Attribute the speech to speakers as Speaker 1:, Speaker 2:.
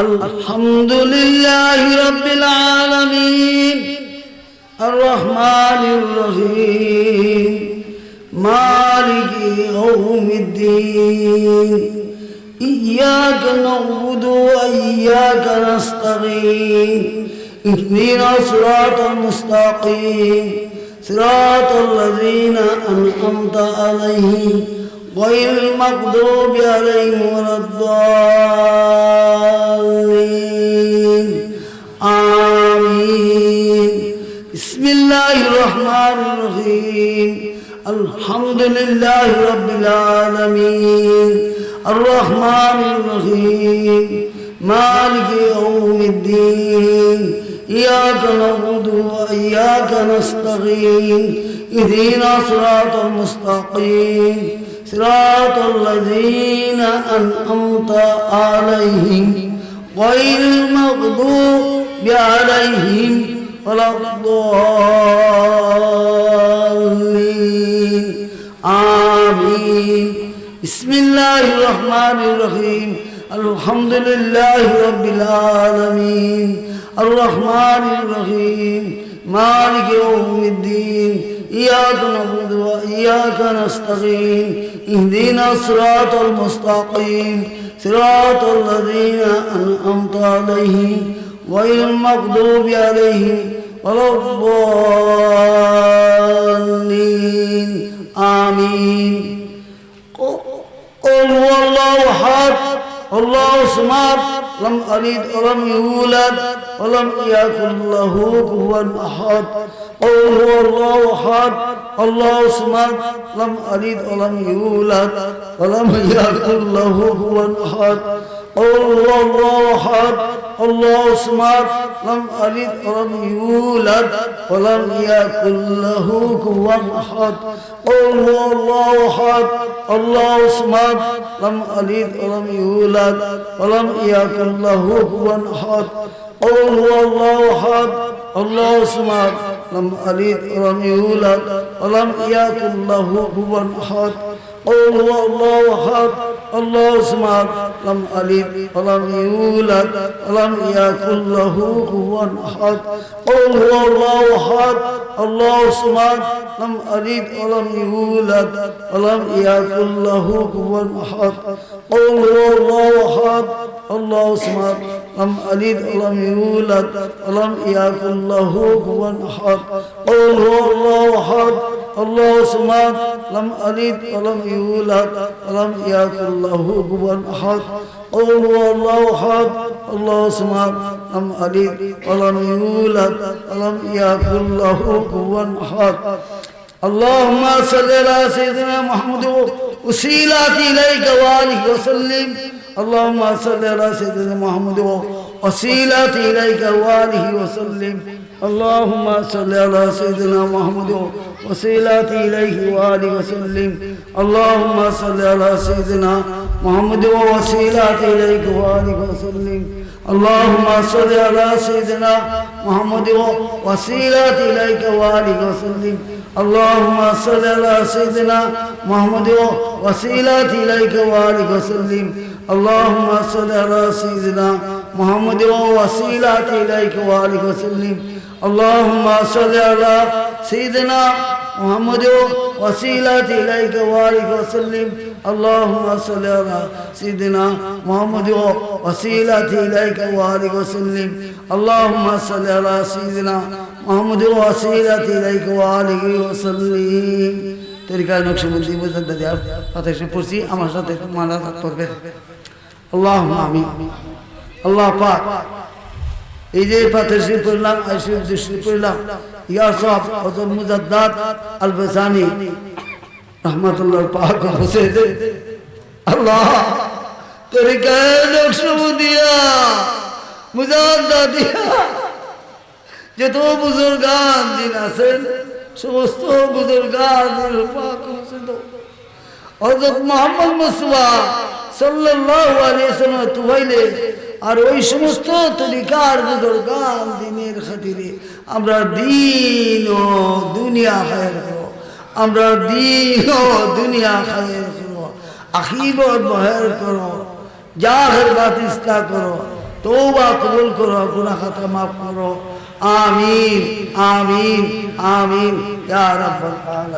Speaker 1: আলহামদুলিল্লাহি রাব্বিল আলামিন আর রহমানির রহিম মালিকি ইয়াউমিদ্দিন ইয়্যাকা না'বুদু ওয়া ইয়্যাকা নাস্তাঈন ইহদিনাস সিরাতাল মুস্তাকিম সিরাতাল লাযীনা আন'আমতা আলাইহিম গায়রিল মাগদুবি আলাইহিম ওয়ালাদ-দাল্লিন আমিন। বিসমিল্লাহির রহমানির রহিম আলহামদুলিল্লাহি রাব্বিল আলামিন আর রহমানির রহিম মালিকি ইয়াউমিদ্দিন ইয়্যাকা না'বুদু ওয়া ইয়্যাকা নাস্তাঈন ইহদিনাস সিরাতাল মুস্তাকিম সিরাতাল লাযীনা আন'আমতা আলাইহিম গায়রিল মাগদুবি আলাইহিম ওয়ালাদ-দাল্লিন আমিন। বিসমিল্লাহির রহমানির রহিম আলহামদুলিল্লাহি রাব্বিল আলামিন আর রহমানির রহিম মালিকি ইয়াউমিদ্দিন ইয়্যাকা না'বুদু ওয়া ইয়্যাকা নাস্তাঈন ইহদিনাস সিরাতাল মুস্তাকিম সিরাতাল লাযীনা আন'আমতা আলাইহিম গায়রিল মাগদুবি আলাইহিম ওয়ালাদ-দাল্লিন আমিন। قل هو الله احد الله الصمد لم يلد ولم يولد ولم يكن له كفوا احد قل هو الله احد الله الصمد لم يلد ولم يولد ولم يكن له كفوا احد قل هو الله احد الله الصمد لم يلد ولم يولد ولم يكن له كفوا احد قل هو الله احد الله الصمد لم يلد ولم يولد ولم يكن له كفوا احد قل هو الله احد الله الصمد لم يلد ولم يولد ولم يكن له كفوا احد قل هو الله احد الله الصمد لم يلد ولم يولد ولم يكن له كفوا احد قل هو الله احد الله الصمد لم يلد ولم يولد ولم يكن له كفوا احد قل هو الله احد الله الصمد لم يلد ولم يولد ولم يكن له كفوا احد قل هو الله احد الله الصمد لم يلد ولم يولد ولم يكن له كفوا احد قل هو الله احد الله الصمد لم يلد ولم يولد ولم يكن له كفوا احد اللهم صل على سيدنا محمد وسيلتي اليك وآله وسلم اللهم صل على سيدنا محمد وسيلتي اليك وآله وسلم اللهم صل على سيدنا محمد وسيلتي اليه وآله وسلم اللهم صل على سيدنا محمد وسيلتي اليك وآله وسلم اللهم صل على سيدنا محمد وسيلتي اليك وآله وسلم اللهم صل على سيدنا محمد وسيلتي اليك وآله وسلم اللهم صل على سيدنا محمد وسيلتي اليك وآله وسلم اللهم صل على سيدنا محمد وسيلتي اليك وآله وسلم اللهم صل على سيدنا محمد وسيلتي اليك وآله وسلم اللهم صل على سيدنا محمد وسيلتي اليك وآله وسلم তরিকা নকশবন্দি মুজাদ্দিদ ফাতিহা শরীফ পড়ছি আমার সাথে মানা পড়বে আল্লাহুম্মা আমিন। আল্লাহ পাক এই যে ফাতিহা শরীফ পড়লাম আয়াতুল কুরসি পড়লাম ইয়া সাহেব হযরত মুজাদ্দিদ আল-বাসানি রাহমাতুল্লাহ পাক হোসেন আল্লাহ তরিকা নকশবন্দিয়া মুজাদ্দিদিয়া যত বুজুর্গান দিন আছেন সমস্ত বুজুর্গান পাক হোসেন হযরত মুহাম্মদ মুস্তাফা সাল্লাল্লাহু আলাইহি ওয়াসাল্লাম তুহাইলে আর ওই সমস্ত তরিকার বুজুর্গান দিনের খাতিরে আমরা দিন ও দুনিয়া খায়ের করো আমরা দিন ও দুনিয়া খায়ের করো আখিরত বহের করো জাহের বাত ইসলাহ করো তওবা কবুল করো, গুনাহ খাতা মাফ করো। আমিন আমিন আমিন ইয়া রাব্বাল আলামিন।